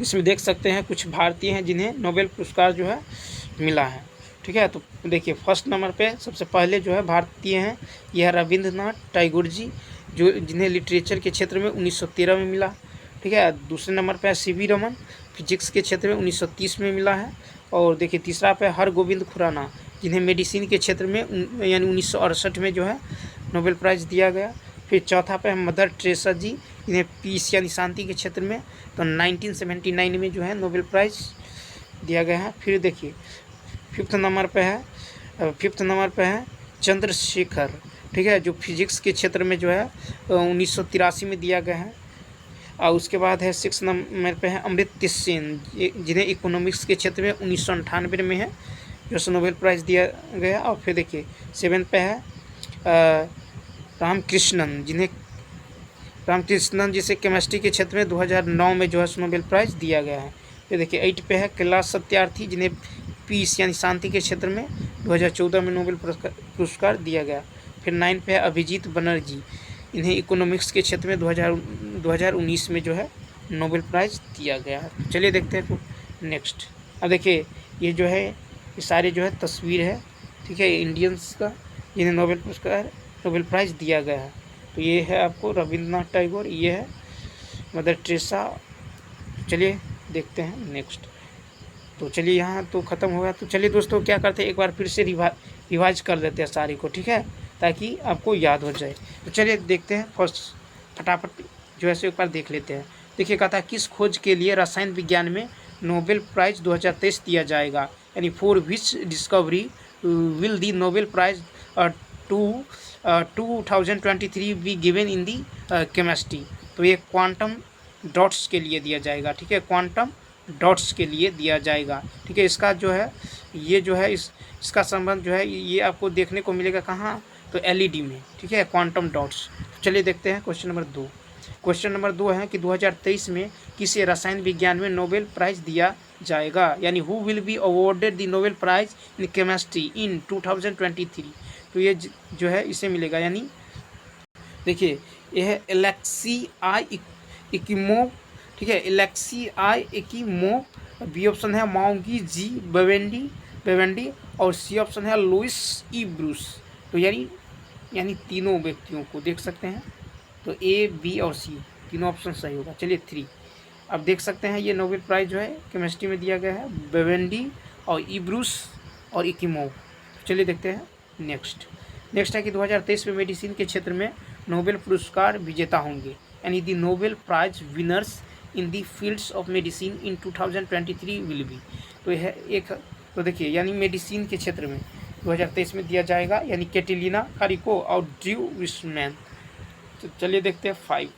इसमें देख सकते हैं कुछ भारतीय हैं जिन्हें नोबेल पुरस्कार जो है मिला है, ठीक है। तो देखिए फर्स्ट नंबर पे सबसे पहले जो है भारतीय हैं, यह है रविंद्रनाथ टैगोर जी, जो जिन्हें लिटरेचर के क्षेत्र में 1913 में मिला, ठीक है। दूसरे नंबर पे है सी.वी. रमन, फिजिक्स के क्षेत्र में 1930 में मिला है। और देखिए तीसरा पे हरगोविंद खुराना, जिन्हें मेडिसिन के क्षेत्र में यानी 1968 में जो है नोबेल प्राइज़ दिया गया। फिर चौथा पे है मदर टेरेसा जी, जिन्हें पीस यानी शांति के क्षेत्र में तो 1979 में जो है नोबेल प्राइज़ दिया गया है। फिर देखिए फिफ्थ नंबर पे है चंद्रशेखर, ठीक है, जो फिजिक्स के क्षेत्र में जो है 1983 में दिया गया है। और उसके बाद है सिक्स नंबर पे है अमृत्य सेन, जिन्हें इकोनॉमिक्स के क्षेत्र में 1998 में है जो नोबेल प्राइज़ दिया गया। और फिर देखिए सेवन पे है रामकृष्णन, जिसे केमिस्ट्री के क्षेत्र में 2009 में जो है नोबेल प्राइज़ दिया गया है। फिर देखिए 8 पे है कैलाश सत्यार्थी, जिन्हें पीस यानी शांति के क्षेत्र में 2014 में नोबेल पुरस्कार दिया गया। फिर 9 पे है अभिजीत बनर्जी, इन्हें इकोनॉमिक्स के क्षेत्र में 2019 में जो है नोबेल प्राइज़ दिया गया है। चलिए देखते हैं नेक्स्ट। अब देखिए ये जो है ये सारे जो है तस्वीर है, ठीक है, इंडियंस का जिन्हें नोबेल प्राइज़ दिया गया है। तो ये है आपको रविंद्रनाथ टैगोर, ये है मदर टेरेसा। चलिए देखते हैं नेक्स्ट। तो चलिए यहाँ तो ख़त्म हो गया। तो चलिए दोस्तों क्या करते हैं, एक बार फिर से रिवाइज कर देते हैं सारी को, ठीक है, ताकि आपको याद हो जाए। तो चलिए देखते हैं फर्स्ट फटाफट जो है एक बार देख लेते हैं। देखिए कहता है किस खोज के लिए रसायन विज्ञान में नोबेल प्राइज़ 2023 दिया जाएगा, यानी for which discovery will the Nobel prize 2023 be given in the chemistry. तो ये क्वांटम डॉट्स के लिए दिया जाएगा, ठीक है, क्वांटम डॉट्स के लिए दिया जाएगा, ठीक है। इसका जो है ये जो है इसका संबंध जो है ये आपको देखने को मिलेगा कहाँ, तो एलईडी में, ठीक है, क्वांटम डॉट्स। चलिए देखते हैं क्वेश्चन नंबर 2। क्वेश्चन नंबर 2 है कि 2023 में किसे रसायन विज्ञान में नोबेल प्राइज़ दिया जाएगा, यानी who will be awarded the Nobel price in chemistry in 2023। तो ये जो है इसे मिलेगा, यानी देखिए यह है एलेक्सी आई इकिमोव, ठीक है, एलेक्सी आई इकिमोव। बी ऑप्शन है माओंगी जी बेवेंडी और सी ऑप्शन है लुइस ई ब्रूस। तो यानी तीनों व्यक्तियों को देख सकते हैं। तो ए बी और सी तीनों ऑप्शन सही होगा। चलिए 3 अब देख सकते हैं ये नोबेल प्राइज़ जो है केमिस्ट्री में दिया गया है बेवेंडी और ई ब्रूस और इकिमोव। चलिए देखते हैं नेक्स्ट है कि 2023 में मेडिसिन के क्षेत्र में नोबेल पुरस्कार विजेता होंगे, यानी the Nobel prize winners in the fields of medicine in 2023 will be. तो यह एक तो देखिए यानी मेडिसिन के क्षेत्र में 2023 में दिया जाएगा, यानी कैटिलिना कारिको और ड्रू विस्मैन। तो चलिए देखते हैं 5।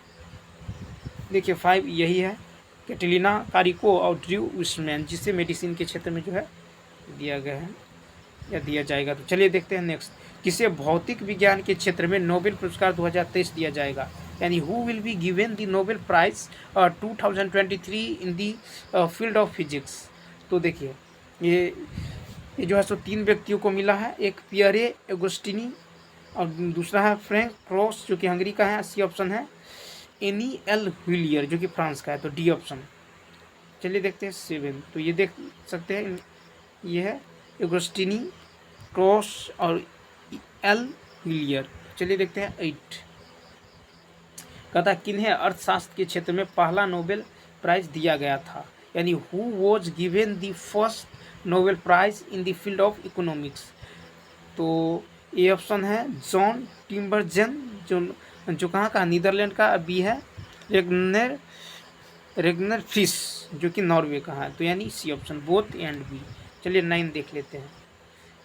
देखिए 5 यही है, कैटलीना कारिको और ड्रू विस्मैन, जिसे मेडिसिन के क्षेत्र में जो है दिया गया है या दिया जाएगा। तो चलिए देखते हैं नेक्स्ट, किसे भौतिक विज्ञान के क्षेत्र में नोबेल पुरस्कार 2023 दिया जाएगा, यानी who will be given the Nobel prize 2023 in the field of physics. तो देखिए ये जो है सो 3 व्यक्तियों को मिला है, एक पियरे एगोस्टिनी और दूसरा है फ्रैंक क्रॉस जो कि हंगरी का है, सी ऑप्शन है। एनी एल व्हिलियर जो कि फ्रांस का है, तो डी ऑप्शन। चलिए देखते हैं 7, तो ये देख सकते हैं ये है एगोस्टिनी, क्रॉस और एल व्हिलियर। चलिए देखते हैं 8, कहता किन्हें अर्थशास्त्र के क्षेत्र में पहला नोबेल प्राइज दिया गया था, यानी who was given the first Nobel prize in the field of economics. तो ए ऑप्शन है जॉन टिम्बरजन जो कहाँ का, नीदरलैंड का। बी है रेगनर फिश जो कि नॉर्वे का है, तो यानी C option, both and B. चलिए 9 देख लेते हैं।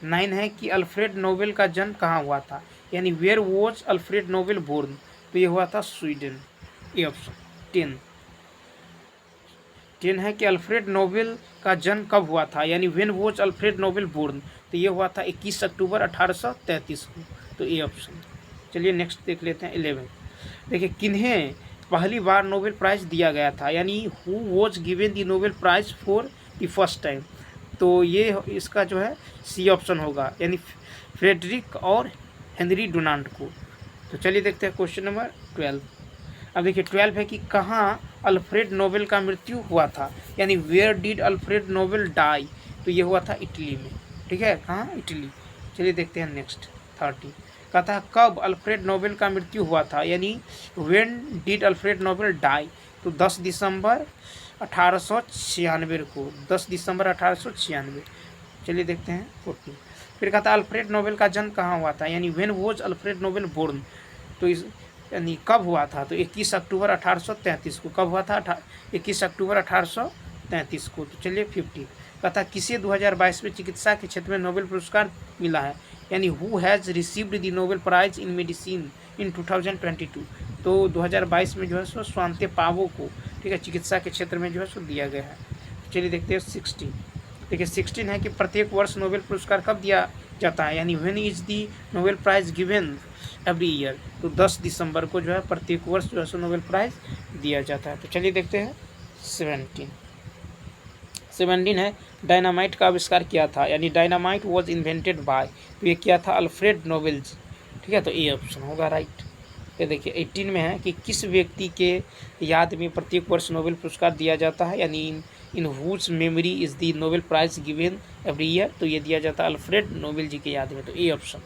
9 है कि अल्फ्रेड नोबेल का जन्म कहाँ हुआ था, यानी where was Alfred Nobel born, तो ये हुआ था स्वीडन, ए ऑप्शन। 10 है कि अल्फ्रेड नोबेल का जन्म कब हुआ था, यानी when was Alfred Nobel born, तो ये हुआ था 21 अक्टूबर 1833 को, तो ए ऑप्शन। चलिए नेक्स्ट देख लेते हैं 11, देखिए किन्हें पहली बार नोबेल प्राइज़ दिया गया था, यानी who was given the Nobel prize for the first time, तो ये इसका जो है सी ऑप्शन होगा, यानी फ्रेडरिक और हेनरी डुनांट को। तो चलिए देखते हैं क्वेश्चन नंबर 12। अब देखिए 12 है कि कहाँ अल्फ्रेड नोबेल का मृत्यु हुआ था, यानी where did Alfred Nobel die, तो ये हुआ था इटली में, ठीक है, कहाँ, इटली। चलिए देखते हैं नेक्स्ट 13, कहता कब अल्फ्रेड नोबेल का मृत्यु हुआ था, यानी when did Alfred Nobel die, तो 10 दिसंबर 1896 को, 10 दिसंबर 1896। चलिए देखते हैं 14, फिर कहता अल्फ्रेड नोबेल का जन्म कहाँ हुआ था, यानी when was Alfred Nobel born, तो इस यानी कब हुआ था, तो 21 अक्टूबर 1833 को। कब हुआ था, 21 अक्टूबर 1833 को। तो चलिए 50, कहता किसे 2022 में चिकित्सा के क्षेत्र में नोबेल पुरस्कार मिला है, यानी who has received the Nobel prize in medicine in 2022, तो 2022 में जो है सो स्वांते पावो को, ठीक है, चिकित्सा के क्षेत्र में जो है सो दिया गया है। चलिए देखते हैं 16, देखिए 16 है कि प्रत्येक वर्ष नोबेल पुरस्कार कब दिया जाता है, यानी when is the Nobel prize given every year, तो 10 दिसंबर को जो है प्रत्येक वर्ष जो है सो नोबेल प्राइज दिया जाता है। तो चलिए देखते हैं 17 है डायनामाइट का आविष्कार किया था, यानी डायनामाइट वॉज इन्वेंटेड बाय, तो ये किया था अल्फ्रेड नोबेल, ठीक है, तो ए ऑप्शन होगा राइट। ये देखिए 18 में है कि किस व्यक्ति के याद में प्रत्येक वर्ष नोबेल पुरस्कार दिया जाता है, यानी in whose memory is the Nobel prize given every year, तो ये दिया जाता है अल्फ्रेड नोबेल जी के याद में, तो ए ऑप्शन।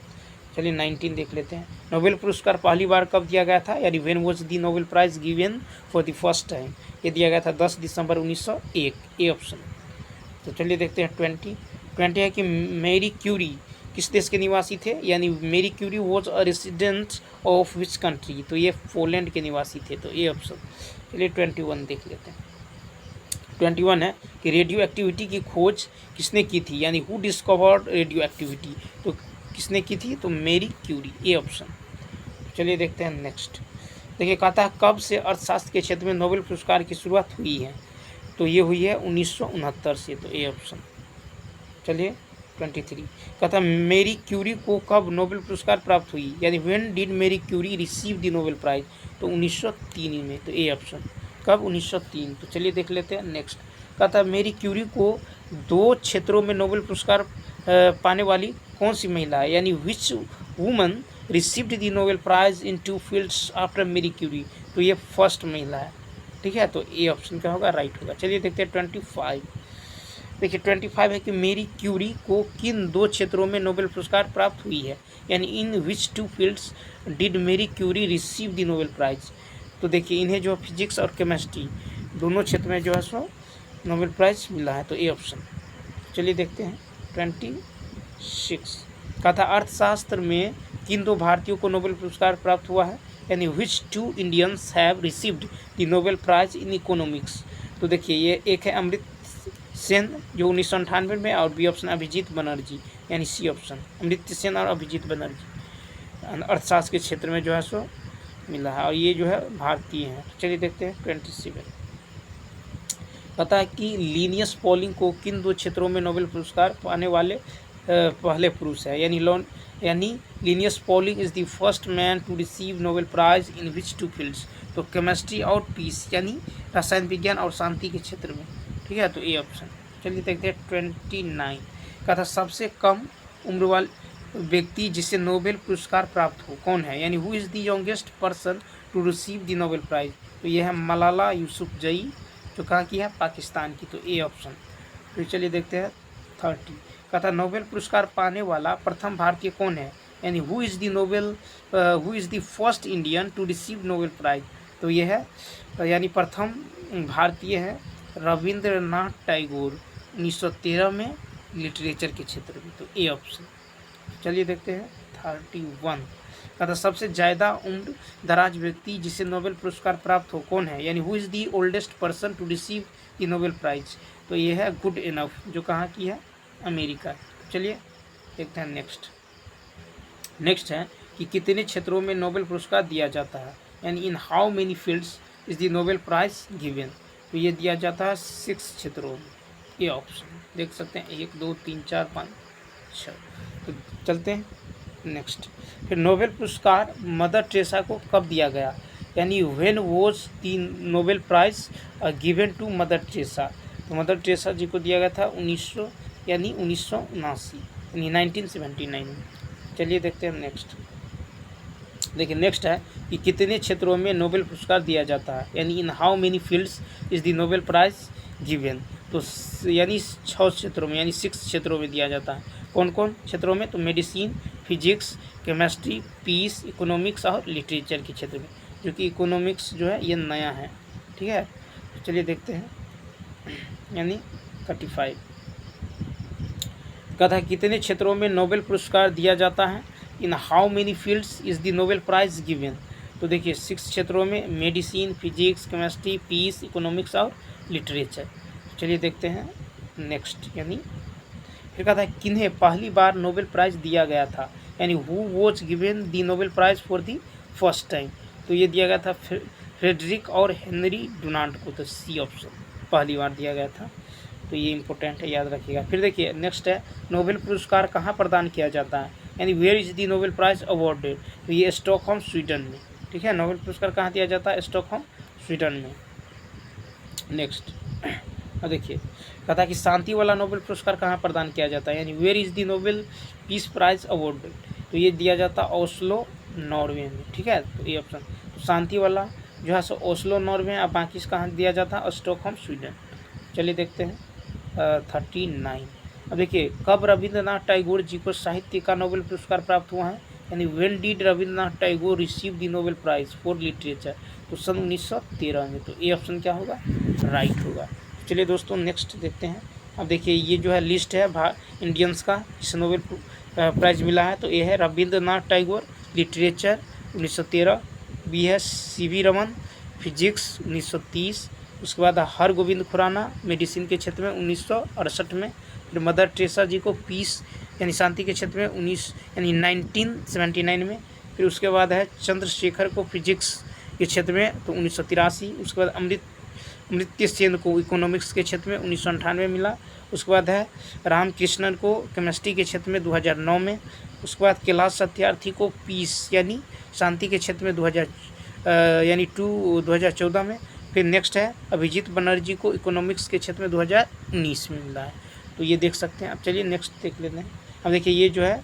चलिए 19 देख लेते हैं, नोबेल पुरस्कार पहली बार कब दिया गया था, यानी when was the Nobel prize given for the first time, ये दिया गया था 10 दिसंबर 1901, ए ऑप्शन। तो चलिए देखते हैं 20 है कि मैरी क्यूरी किस देश के निवासी थे, यानी Marie Curie was a resident of which country, तो ये पोलैंड के निवासी थे, तो ए ऑप्शन। चलिए 21 देख लेते हैं। 21 है कि रेडियो एक्टिविटी की खोज किसने की थी, यानी हु डिस्कवर्ड रेडियो एक्टिविटी, तो किसने की थी, तो मैरी क्यूरी, ए ऑप्शन। चलिए देखते हैं नेक्स्ट, देखिए कहता है कब से अर्थशास्त्र के क्षेत्र में नोबेल पुरस्कार की शुरुआत हुई है, तो ये हुई है 1969 से, तो ए ऑप्शन। चलिए 23, कहता है मैरी क्यूरी को कब नोबेल पुरस्कार प्राप्त हुई, यानी when did Marie Curie receive the Nobel prize, तो 1903 में, तो ए ऑप्शन। कब, 1903। तो चलिए देख लेते हैं नेक्स्ट, कहता है मैरी क्यूरी को 2 क्षेत्रों में नोबेल पुरस्कार पाने वाली कौन सी महिला है, यानी which woman received the Nobel prize in 2 fields after Marie Curie, तो ये फर्स्ट महिला है, ठीक है, तो ए ऑप्शन क्या होगा, राइट होगा। चलिए देखते हैं 25, देखिए 25 है कि मैरी क्यूरी को किन 2 क्षेत्रों में नोबेल पुरस्कार प्राप्त हुई है, यानी in which 2 fields did Marie Curie receive the Nobel prize, तो देखिए इन्हें जो फिजिक्स और केमिस्ट्री दोनों क्षेत्र में जो है सो नोबेल प्राइज मिला है, तो ए ऑप्शन। चलिए देखते हैं 26, कहा था अर्थशास्त्र में किन 2 भारतीयों को नोबेल पुरस्कार प्राप्त हुआ है, यानी which 2 Indians have received the Nobel prize in economics, तो देखिए ये एक है अमृत सेन जो 1998 में, और बी ऑप्शन अभिजीत बनर्जी, यानी सी ऑप्शन, अमृत सेन और अभिजीत बनर्जी अर्थशास्त्र के क्षेत्र में जो है सो मिला है और ये जो है भारतीय हैं। चलिए देखते हैं 27। पता है कि लिनियस पॉलिंग को किन 2 क्षेत्रों में नोबेल पुरस्कार पाने वाले पहले पुरुष है, यानी Linus Pauling is the first man to receive Nobel prize in which 2 fields, तो केमिस्ट्री और पीस यानी रसायन विज्ञान और शांति के क्षेत्र में। ठीक है, तो ए ऑप्शन। चलिए देखते हैं 29 का था सबसे कम उम्र वाले व्यक्ति जिसे नोबेल पुरस्कार प्राप्त हो कौन है, यानी who is the youngest person to receive the Nobel prize, तो ये है मलाला यूसुफजई, जो कहाँ की है, पाकिस्तान की, तो ए ऑप्शन। फिर चलिए देखते हैं 30 का था नोबेल पुरस्कार पाने वाला प्रथम भारतीय कौन है, यानी who is the first Indian to receive Nobel prize, तो ये है यानी प्रथम भारतीय है रविंद्रनाथ टैगोर 1913 में लिटरेचर के क्षेत्र में, तो ए ऑप्शन। चलिए देखते हैं 31 का था सबसे ज़्यादा उम्र दराज व्यक्ति जिसे नोबेल पुरस्कार प्राप्त हो कौन है, यानी who is the oldest person to receive the Nobel prize, तो ये है गुड इनफ, जो कहाँ की है, अमेरिका। चलिए देखते हैं नेक्स्ट है कि कितने क्षेत्रों में नोबेल पुरस्कार दिया जाता है, यानी in how many fields is the Nobel prize given, तो ये दिया जाता है 6 क्षेत्रों में, ये ऑप्शन देख सकते हैं 1 2 3 4 5 6। तो चलते हैं नेक्स्ट। फिर नोबेल पुरस्कार मदर टेरेसा को कब दिया गया, यानी when was the Nobel prize given to Mother Teresa, तो मदर टेरेसा जी को दिया गया था 1979 यानी 1979 में। चलिए देखते हैं नेक्स्ट। देखिए नेक्स्ट है कि कितने क्षेत्रों में नोबेल पुरस्कार दिया जाता है, यानी in how many fields is the Nobel prize given, तो यानी 6 क्षेत्रों में यानी 6 क्षेत्रों में दिया जाता है। कौन कौन क्षेत्रों में, तो medicine, physics, chemistry, peace, economics और लिटरेचर के क्षेत्र में, जो कि इकोनॉमिक्स जो है ये नया है। ठीक है, तो चलिए देखते हैं यानी 35 का था कितने क्षेत्रों में नोबेल पुरस्कार दिया जाता है, in how many fields is the Nobel prize given, तो देखिए 6 क्षेत्रों में medicine, physics, chemistry, peace, economics और लिटरेचर। चलिए देखते हैं नेक्स्ट, यानी फिर कहा था किन्हें पहली बार नोबेल प्राइज़ दिया गया था, यानी who was given the Nobel prize for the first time, तो ये दिया गया था फ्रेडरिक और हेनरी डुनांट को, तो सी ऑप्शन पहली बार दिया गया था, तो ये इंपॉर्टेंट है, याद रखिएगा। फिर देखिए नेक्स्ट है नोबेल पुरस्कार कहाँ प्रदान किया जाता है, यानी where is the Nobel prize awarded, तो ये स्टॉकहोम स्वीडन में। ठीक है, नोबेल पुरस्कार कहाँ दिया जाता है, स्टॉकहोम स्वीडन में। नेक्स्ट देखिए कहा कि शांति वाला नोबेल पुरस्कार कहाँ प्रदान किया जाता है, यानी where is the Nobel peace prize awarded, तो ये दिया जाता है ओस्लो नॉर्वे में। ठीक है, तो ये ऑप्शन, तो शांति वाला जो है सो ओस्लो नॉर्वे, और बाकी कहाँ दिया जाता है, स्टॉकहोम स्वीडन। चलिए देखते हैं 39। अब देखिए कब रविंद्रनाथ टैगोर जी को साहित्य का नोबेल पुरस्कार प्राप्त हुआ है, यानी when did Rabindranath Tagore receive the Nobel prize for literature, तो सन 1913 में, तो ये ऑप्शन क्या होगा, राइट होगा। चलिए दोस्तों नेक्स्ट देखते हैं। अब देखिए ये जो है लिस्ट है इंडियंस का जिसे नोबेल प्राइज़ मिला है, तो ये है रविंद्रनाथ टैगोर लिटरेचर 1913, बी है CV रमन फिजिक्स 1930, उसके बाद हरगोविंद खुराना मेडिसिन के क्षेत्र में 1968 में, फिर मदर टेरेसा जी को पीस यानी शांति के क्षेत्र में 1979 में, फिर उसके बाद है चंद्रशेखर को फिजिक्स के क्षेत्र में तो 1983, उसके बाद अमर्त्य सेन को इकोनॉमिक्स के क्षेत्र में 1998 मिला, उसके बाद है रामकृष्णन को केमिस्ट्री के क्षेत्र में 2009 में, उसके बाद कैलाश सत्यार्थी को पीस यानी शांति के क्षेत्र में 2014 में, फिर नेक्स्ट है अभिजीत बनर्जी को इकोनॉमिक्स के क्षेत्र में 2019 में मिला है, तो ये देख सकते हैं। अब चलिए नेक्स्ट देख लेते हैं। अब देखिए ये जो है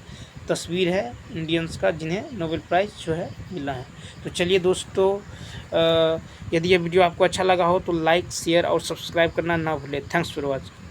तस्वीर है इंडियंस का जिन्हें नोबेल प्राइज़ जो है मिला है। तो चलिए दोस्तों यदि ये वीडियो आपको अच्छा लगा हो तो लाइक शेयर और सब्सक्राइब करना ना भूलें। Thanks for watching.